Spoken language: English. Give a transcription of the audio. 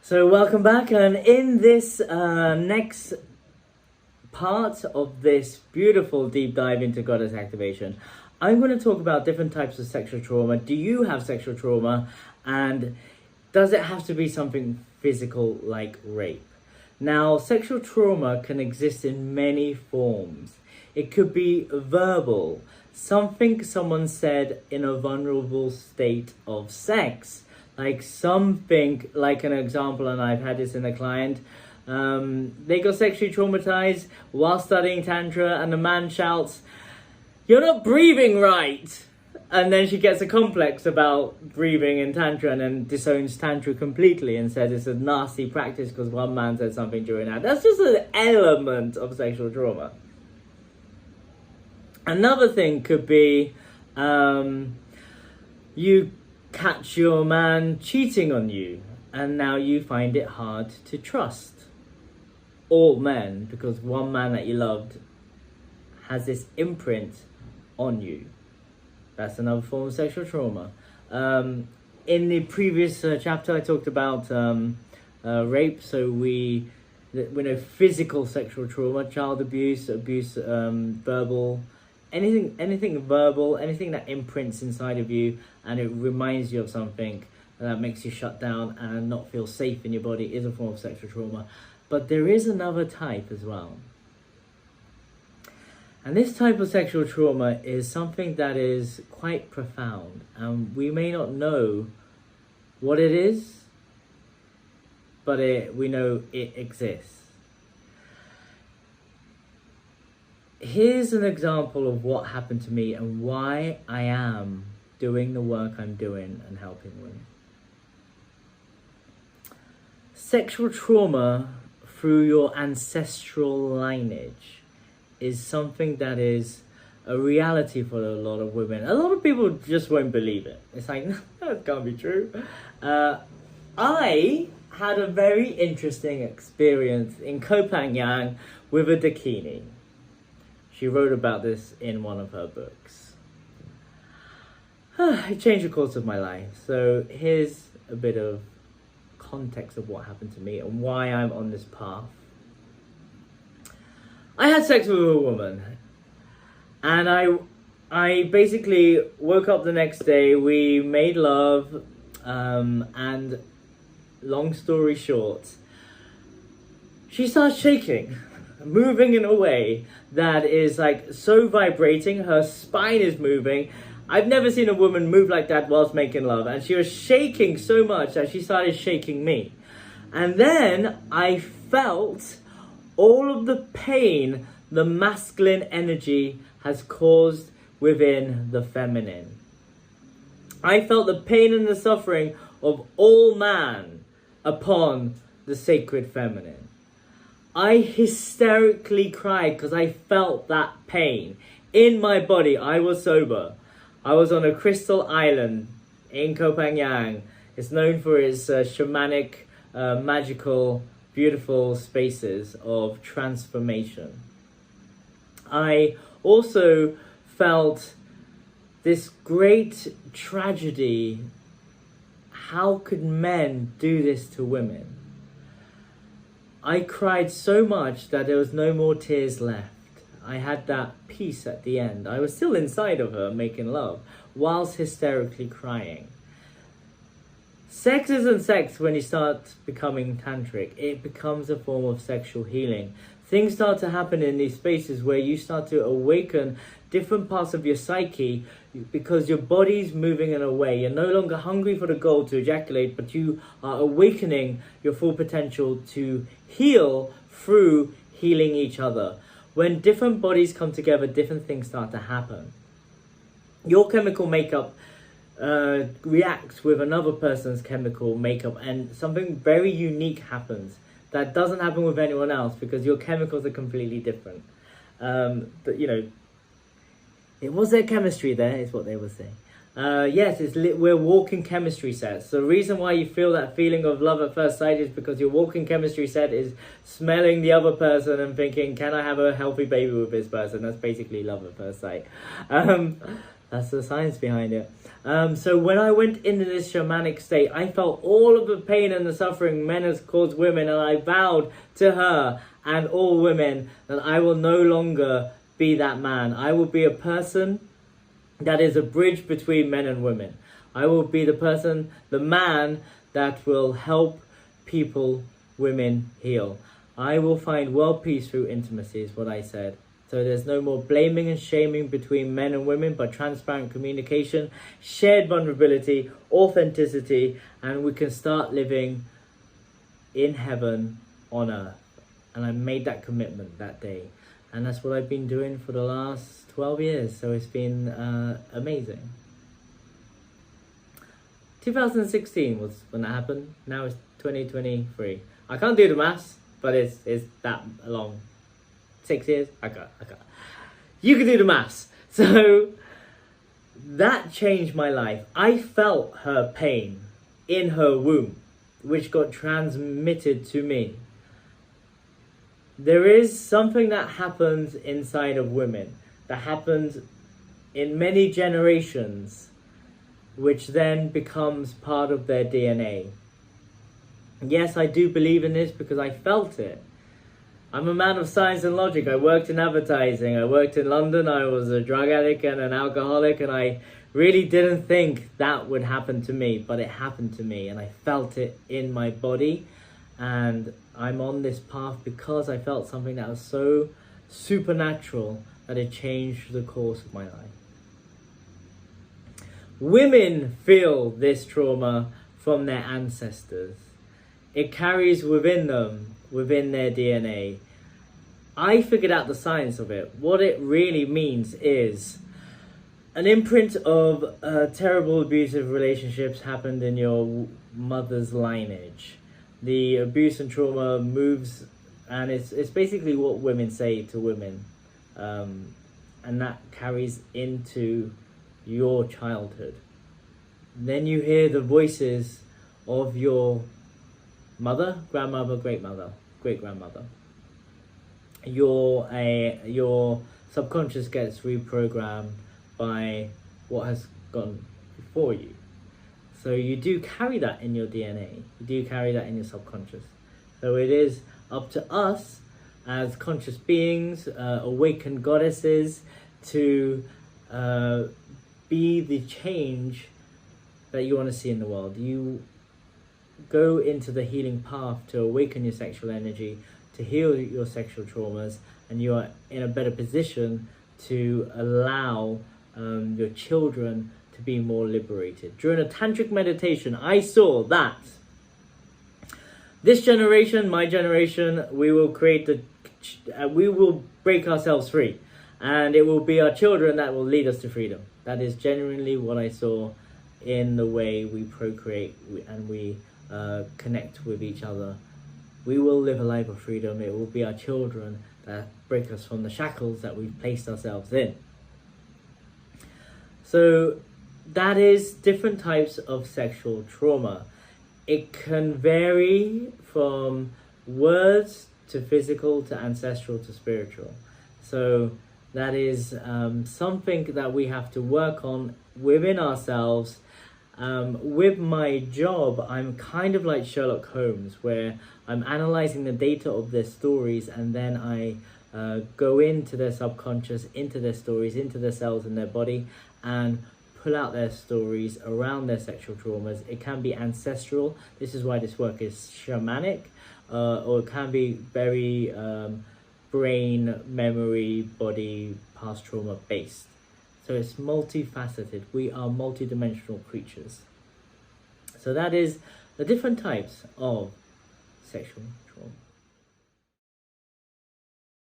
So welcome back, and in this next part of this beautiful deep dive into goddess activation, I'm going to talk about different types of sexual trauma. Do you have sexual trauma, and does it have to be something physical like rape? Now, sexual trauma can exist in many forms. It could be verbal, something someone said in a vulnerable state of sex. Like something, like an example, and I've had this in a client, they got sexually traumatized while studying Tantra, and the man shouts, "You're not breathing right!" And then she gets a complex about breathing in Tantra and then disowns Tantra completely and says it's a nasty practice because one man said something during that. That's just an element of sexual trauma. Another thing could be you catch your man cheating on you and now you find it hard to trust all men because one man that you loved has this imprint on you. That's another form of sexual trauma. In the previous chapter I talked about rape, so we know physical sexual trauma, child abuse, verbal, anything verbal, anything that imprints inside of you and it reminds you of something that makes you shut down and not feel safe in your body is a form of sexual trauma. But there is another type as well. And this type of sexual trauma is something that is quite profound, and we may not know what it is, but we know it exists. Here's an example of what happened to me and why I am doing the work I'm doing and helping women. Sexual trauma through your ancestral lineage is something that is a reality for a lot of women. A lot of people just won't believe it. It's like, that can't be true. I had a very interesting experience in Koh Phangan with a Dakini. She wrote about this in one of her books. It changed the course of my life. So here's a bit of context of what happened to me and why I'm on this path. I had sex with a woman, and I basically woke up the next day, we made love, and long story short, she starts shaking, moving in a way that is like so vibrating, her spine is moving. I've never seen a woman move like that whilst making love, and she was shaking so much that she started shaking me. And then I felt all of the pain the masculine energy has caused within the feminine. I felt the pain and the suffering of all man upon the sacred feminine. I hysterically cried because I felt that pain in my body. I was sober. I was on a crystal island in Koh Phangan. It's known for its shamanic, magical, beautiful spaces of transformation. I also felt this great tragedy. How could men do this to women? I cried so much that there was no more tears left. I had that peace at the end. I was still inside of her making love whilst hysterically crying. Sex isn't sex when you start becoming tantric. It becomes a form of sexual healing. Things start to happen in these spaces where you start to awaken different parts of your psyche because your body's moving in a way. You're no longer hungry for the goal to ejaculate, but you are awakening your full potential to heal through healing each other. When different bodies come together, different things start to happen. Your chemical makeup reacts with another person's chemical makeup, and something very unique happens that doesn't happen with anyone else because your chemicals are completely different. But it was their chemistry there, is what they were saying. Yes, we're walking chemistry sets. The reason why you feel that feeling of love at first sight is because your walking chemistry set is smelling the other person and thinking, can I have a healthy baby with this person? That's basically love at first sight. That's the science behind it. So when I went into this shamanic state, I felt all of the pain and the suffering men has caused women, and I vowed to her and all women that I will no longer be that man. I will be a person that is a bridge between men and women. I will be the man that will help people, women heal. I will find world peace through intimacy, is what I said. So there's no more blaming and shaming between men and women, but transparent communication, shared vulnerability, authenticity, and we can start living in heaven on earth. And I made that commitment that day. And that's what I've been doing for the last 12 years. So it's been amazing. 2016 was when that happened. Now it's 2023. I can't do the maths, but it's that long. 6 years? I can't. You can do the maths. So that changed my life. I felt her pain in her womb, which got transmitted to me. There is something that happens inside of women that happens in many generations, which then becomes part of their DNA. Yes, I do believe in this because I felt it. I'm a man of science and logic. I worked in advertising. I worked in London. I was a drug addict and an alcoholic, and I really didn't think that would happen to me, but it happened to me, and I felt it in my body. And I'm on this path because I felt something that was so supernatural that it changed the course of my life. Women feel this trauma from their ancestors. It carries within them, within their DNA. I figured out the science of it. What it really means is an imprint of terrible abusive relationships happened in your mother's lineage. The abuse and trauma moves, and it's basically what women say to women, and that carries into your childhood. Then you hear the voices of your mother, grandmother, great-grandmother. Your subconscious gets reprogrammed by what has gone before you. So you do carry that in your DNA. You do carry that in your subconscious. So it is up to us as conscious beings, awakened goddesses, to be the change that you want to see in the world. You go into the healing path to awaken your sexual energy, to heal your sexual traumas, and you are in a better position to allow your children to be more liberated. During a tantric meditation, I saw that this generation, my generation, we will break ourselves free, and it will be our children that will lead us to freedom. That is genuinely what I saw in the way we procreate and we connect with each other. We will live a life of freedom. It will be our children that break us from the shackles that we've placed ourselves in. So that is different types of sexual trauma. It can vary from words to physical to ancestral to spiritual. So that is something that we have to work on within ourselves. With my job, I'm kind of like Sherlock Holmes, where I'm analyzing the data of their stories, and then I go into their subconscious, into their stories, into their cells in their body, and pull out their stories around their sexual traumas. It can be ancestral. This is why this work is shamanic, or it can be very brain, memory, body, past trauma based. So it's multifaceted. We are multidimensional creatures. So that is the different types of sexual trauma.